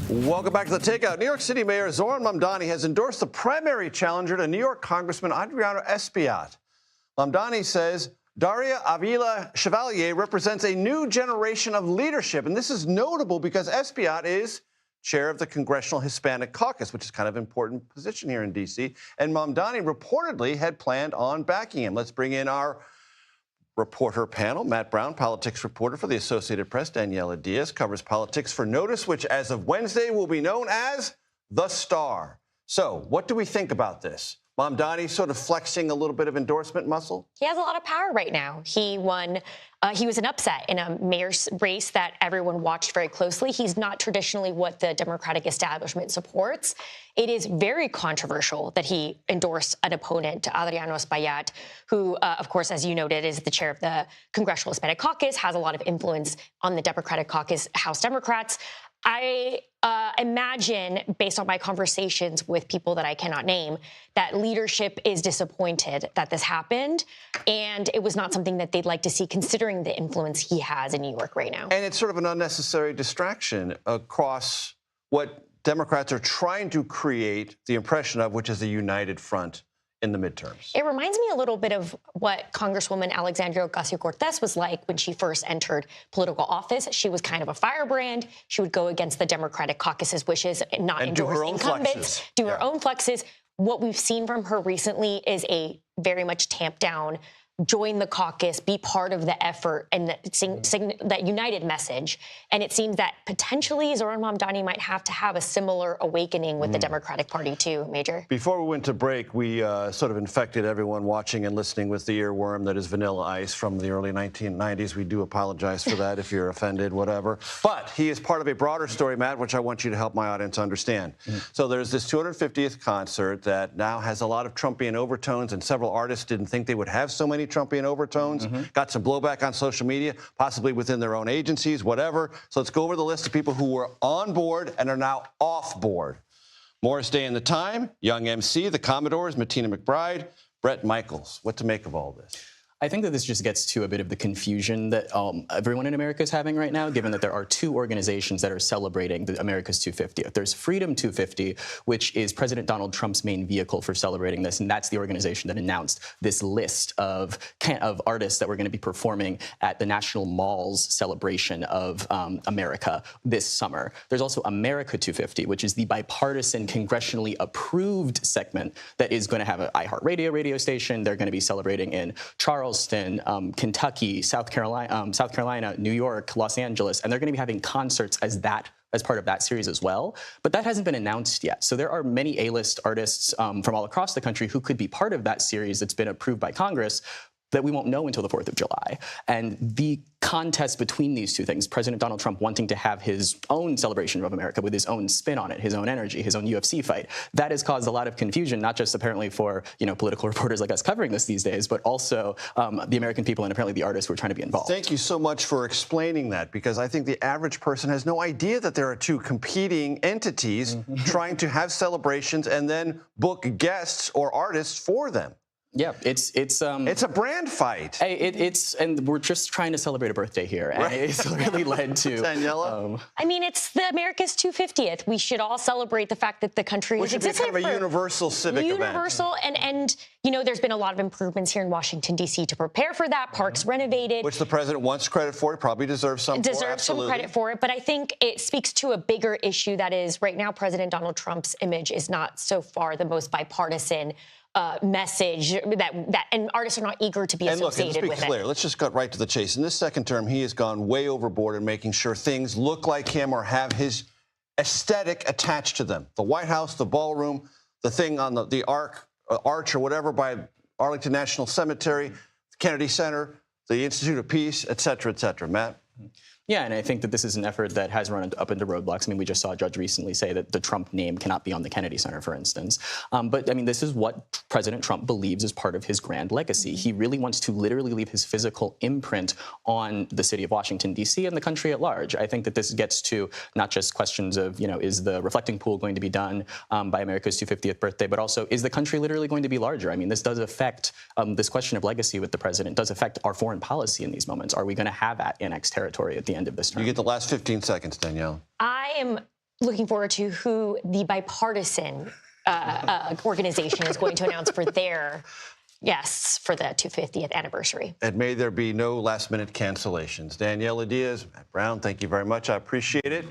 Welcome back to The Takeout. New York City Mayor Zohran Mamdani has endorsed the primary challenger to New York Congressman Adriano Espaillat. Mamdani says Daria Avila Chevalier represents a new generation of leadership. And this is notable because Espaillat is chair of the Congressional Hispanic Caucus, which is kind of an important position here in D.C. And Mamdani reportedly had planned on backing him. Let's bring in our reporter panel. Matt Brown, politics reporter for the Associated Press. Daniella Diaz covers politics for NOTUS, which as of Wednesday will be known as The Star. So what do we think about this? Mamdani sort of flexing a little bit of endorsement muscle? He has a lot of power right now. He won. He was an upset in a mayor's race that everyone watched very closely. He's not traditionally what the Democratic establishment supports. It is very controversial that he endorsed an opponent, Adriano Espaillat, who, of course, as you noted, is the chair of the Congressional Hispanic Caucus, has a lot of influence on the Democratic caucus, House Democrats. I imagine, based on my conversations with people that I cannot name, that leadership is disappointed that this happened, and it was not something that they'd like to see, considering the influence he has in New York right now. And it's sort of an unnecessary distraction across what Democrats are trying to create the impression of, which is a united front in the midterms. It reminds me a little bit of what Congresswoman Alexandria Ocasio-Cortez was like when she first entered political office. She was kind of a firebrand. She would go against the Democratic caucus's wishes and not endorse incumbents, do her own flexes. What we've seen from her recently is a very much tamped down, join the caucus, be part of the effort, and that united message. And it seems that potentially Zohran Mamdani might have to have a similar awakening with the Democratic Party too, Major. Before we went to break, we sort of infected everyone watching and listening with the earworm that is Vanilla Ice from the early 1990s. We do apologize for that if you're offended, whatever. But he is part of a broader story, Matt, which I want you to help my audience understand. So there's this 250th concert that now has a lot of Trumpian overtones, and several artists didn't think they would have so many Trumpian overtones. Got some blowback on social media, possibly within their own agencies, whatever. So let's go over the list of people who were on board and are now off board. Morris Day and the Time, Young MC, the Commodores, Martina McBride, Bret Michaels. What to make of all this? I think that this just gets to a bit of the confusion that everyone in America is having right now, given that there are two organizations that are celebrating the America's 250th. There's Freedom 250, which is President Donald Trump's main vehicle for celebrating this, and that's the organization that announced this list of artists that were going to be performing at the National Mall's celebration of America this summer. There's also America 250, which is the bipartisan, congressionally approved segment that is going to have an iHeartRadio radio station. They're going to be celebrating in Charleston, Kentucky, South Carolina, New York, Los Angeles, and they're going to be having concerts as part of that series as well. But that hasn't been announced yet. So there are many A-list artists from all across the country who could be part of that series that's been approved by Congress that we won't know until the 4th of July. And the contest between these two things, President Donald Trump wanting to have his own celebration of America with his own spin on it, his own energy, his own UFC fight, that has caused a lot of confusion, not just apparently for political reporters like us covering this these days, but also the American people and apparently the artists who are trying to be involved. Thank you so much for explaining that, because I think the average person has no idea that there are two competing entities trying to have celebrations and then book guests or artists for them. Yeah, it's a brand fight. And we're just trying to celebrate a birthday here, and it's really led to Daniella. I mean, it's the America's 250th. We should all celebrate the fact that the country is existing. Kind of a universal civic event. Universal, and there's been a lot of improvements here in Washington D.C. to prepare for that. Parks renovated, which the president wants credit for. He probably deserves some. Some credit for it, but I think it speaks to a bigger issue that is right now President Donald Trump's image is not so far the most bipartisan message and artists are not eager to be associated with it. Let's be clear. Let's just cut right to the chase. In this second term, he has gone way overboard in making sure things look like him or have his aesthetic attached to them. The White House, the ballroom, the thing on the arch or whatever by Arlington National Cemetery, the Kennedy Center, the Institute of Peace, et cetera, et cetera. Matt? Yeah, and I think that this is an effort that has run up into roadblocks. I mean, we just saw a judge recently say that the Trump name cannot be on the Kennedy Center, for instance. But, I mean, this is what President Trump believes is part of his grand legacy. He really wants to literally leave his physical imprint on the city of Washington, D.C. and the country at large. I think that this gets to not just questions of, is the reflecting pool going to be done by America's 250th birthday, but also, is the country literally going to be larger? I mean, this does affect, this question of legacy with the president does affect our foreign policy in these moments. Are we going to have annexed territory at the end of this term? You get the last 15 seconds, Danielle. I am looking forward to who the bipartisan organization is going to announce for their guests for the 250th anniversary. And may there be no last-minute cancellations. Daniella Diaz, Matt Brown, thank you very much. I appreciate it.